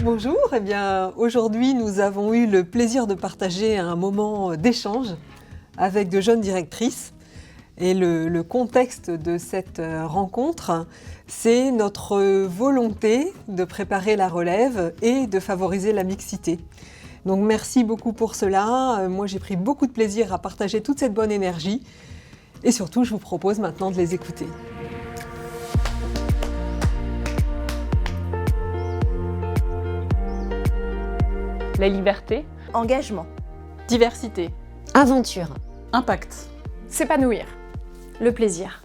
Bonjour, aujourd'hui nous avons eu le plaisir de partager un moment d'échange avec de jeunes directrices. Et le contexte de cette rencontre, c'est notre volonté de préparer la relève et de favoriser la mixité. Donc merci beaucoup pour cela. Moi j'ai pris beaucoup de plaisir à partager toute cette bonne énergie. Et surtout, je vous propose maintenant de les écouter. La liberté, engagement, diversité, aventure, impact, s'épanouir, le plaisir.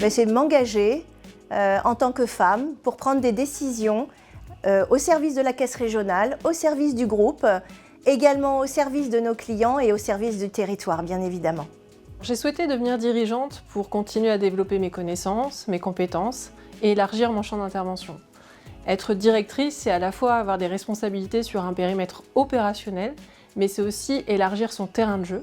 C'est m'engager en tant que femme pour prendre des décisions au service de la caisse régionale, au service du groupe, également au service de nos clients et au service du territoire, bien évidemment. J'ai souhaité devenir dirigeante pour continuer à développer mes connaissances, mes compétences et élargir mon champ d'intervention. Être directrice, c'est à la fois avoir des responsabilités sur un périmètre opérationnel, mais c'est aussi élargir son terrain de jeu,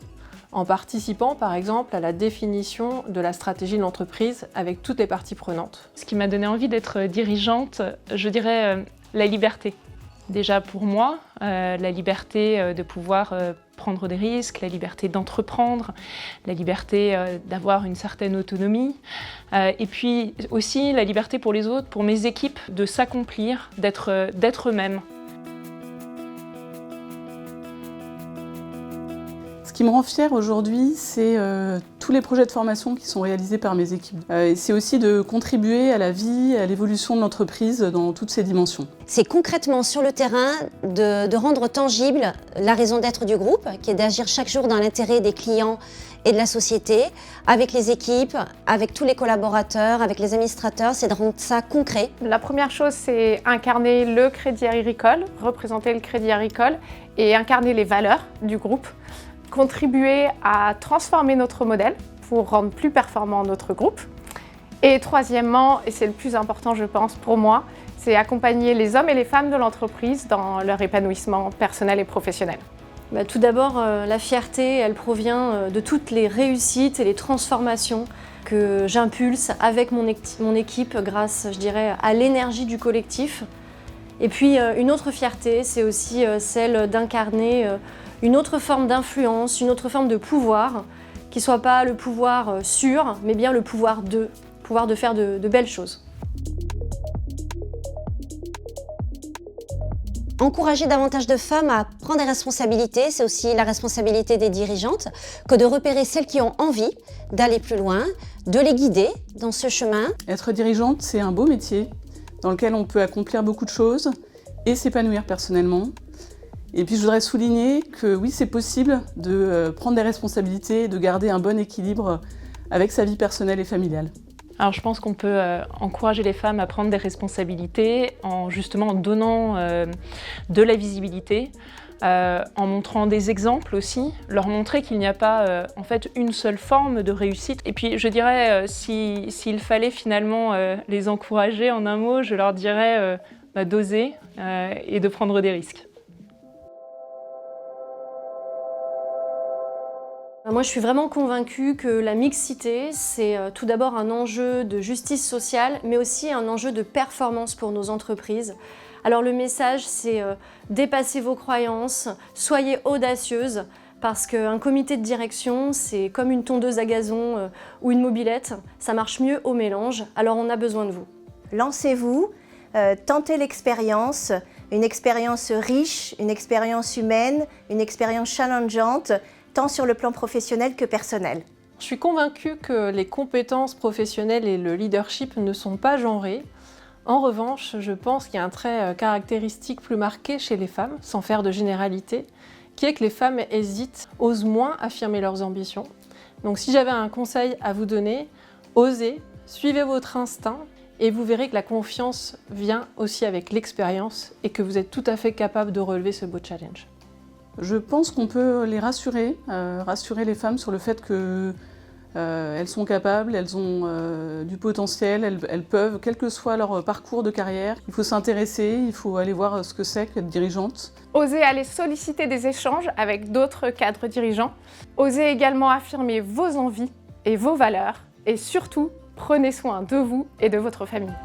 en participant par exemple à la définition de la stratégie de l'entreprise avec toutes les parties prenantes. Ce qui m'a donné envie d'être dirigeante, je dirais la liberté. Déjà pour moi, la liberté de pouvoir prendre des risques, la liberté d'entreprendre, la liberté d'avoir une certaine autonomie, et puis aussi la liberté pour les autres, pour mes équipes, de s'accomplir, d'être eux-mêmes. Ce qui me rend fière aujourd'hui, c'est tous les projets de formation qui sont réalisés par mes équipes. Et c'est aussi de contribuer à la vie, à l'évolution de l'entreprise dans toutes ses dimensions. C'est concrètement sur le terrain de rendre tangible la raison d'être du groupe, qui est d'agir chaque jour dans l'intérêt des clients et de la société, avec les équipes, avec tous les collaborateurs, avec les administrateurs, c'est de rendre ça concret. La première chose, c'est incarner le Crédit Agricole, représenter le Crédit Agricole et incarner les valeurs du groupe. Contribuer à transformer notre modèle pour rendre plus performant notre groupe. Et troisièmement, et c'est le plus important je pense pour moi, c'est accompagner les hommes et les femmes de l'entreprise dans leur épanouissement personnel et professionnel. Tout d'abord, la fierté, elle provient de toutes les réussites et les transformations que j'impulse avec mon équipe grâce, je dirais, à l'énergie du collectif. Et puis une autre fierté, c'est aussi celle d'incarner une autre forme d'influence, une autre forme de pouvoir, qui ne soit pas le pouvoir sur, mais bien le pouvoir de faire de belles choses. Encourager davantage de femmes à prendre des responsabilités, c'est aussi la responsabilité des dirigeantes, que de repérer celles qui ont envie d'aller plus loin, de les guider dans ce chemin. Être dirigeante, c'est un beau métier dans lequel on peut accomplir beaucoup de choses et s'épanouir personnellement. Et puis je voudrais souligner que oui, c'est possible de prendre des responsabilités, de garder un bon équilibre avec sa vie personnelle et familiale. Alors je pense qu'on peut encourager les femmes à prendre des responsabilités en justement donnant de la visibilité, en montrant des exemples aussi, leur montrer qu'il n'y a pas en fait une seule forme de réussite. Et puis je dirais, s'il fallait finalement les encourager en un mot, je leur dirais d'oser et de prendre des risques. Moi, je suis vraiment convaincue que la mixité, c'est tout d'abord un enjeu de justice sociale, mais aussi un enjeu de performance pour nos entreprises. Alors le message, c'est dépassez vos croyances, soyez audacieuses, parce qu'un comité de direction, c'est comme une tondeuse à gazon ou une mobilette, ça marche mieux au mélange, alors on a besoin de vous. Lancez-vous, tentez l'expérience, une expérience riche, une expérience humaine, une expérience challengeante, tant sur le plan professionnel que personnel. Je suis convaincue que les compétences professionnelles et le leadership ne sont pas genrés. En revanche, je pense qu'il y a un trait caractéristique plus marqué chez les femmes, sans faire de généralité, qui est que les femmes hésitent, osent moins affirmer leurs ambitions. Donc si j'avais un conseil à vous donner, osez, suivez votre instinct et vous verrez que la confiance vient aussi avec l'expérience et que vous êtes tout à fait capable de relever ce beau challenge. Je pense qu'on peut les rassurer les femmes sur le fait qu'elles sont capables, elles ont du potentiel, elles peuvent, quel que soit leur parcours de carrière. Il faut s'intéresser, il faut aller voir ce que c'est qu'être dirigeante. Osez aller solliciter des échanges avec d'autres cadres dirigeants. Osez également affirmer vos envies et vos valeurs. Et surtout, prenez soin de vous et de votre famille.